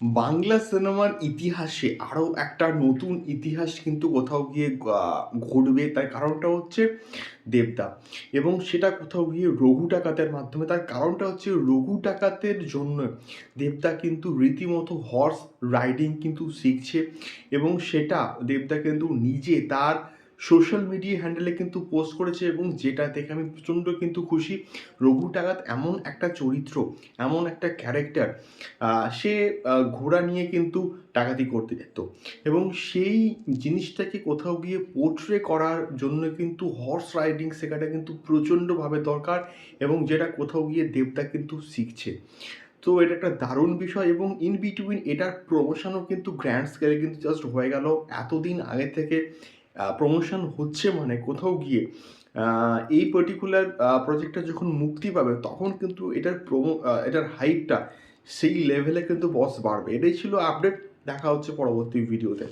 বাংলা সিনেমার ইতিহাসে আরও একটা নতুন ইতিহাস কিন্তু কোথাও গিয়ে ঘটবে। তার কারণটা হচ্ছে দেবদা, এবং সেটা কোথাও গিয়ে রঘু ডাকাতের মাধ্যমে। তার কারণটা হচ্ছে রঘু ডাকাতের জন্য দেবদা কিন্তু রীতিমতো হর্স রাইডিং কিন্তু শিখছে, এবং সেটা দেবদা কিন্তু নিজে তার সোশ্যাল মিডিয়া হ্যান্ডেলে কিন্তু পোস্ট করেছে, এবং যেটা দেখে আমি প্রচণ্ড কিন্তু খুশি। রঘু ডাকাত এমন একটা চরিত্র, এমন একটা ক্যারেক্টার, সে ঘোড়া নিয়ে কিন্তু ডাকাতি করতে যেত, এবং সেই জিনিসটাকে কোথাও গিয়ে পোর্ট্রে করার জন্য কিন্তু হর্স রাইডিং শেখাটা কিন্তু প্রচণ্ডভাবে দরকার, এবং যেটা কোথাও গিয়ে দেবদা কিন্তু শিখছে। তো এটা একটা দারুণ বিষয়, এবং ইন বিটুইন এটার প্রমোশনও কিন্তু গ্র্যান্ড স্কেলে কিন্তু জাস্ট হয়ে গেল। এতদিন আগে থেকে প্রমোশন হচ্ছে, মানে কোথাও গিয়ে এই পার্টিকুলার প্রজেক্টটা যখন মুক্তি পাবে তখন কিন্তু এটার হাইপটা সেই লেভেলে কিন্তু বস বাড়বে। এটাই ছিল আপডেট। দেখা হচ্ছে পরবর্তী ভিডিওতে।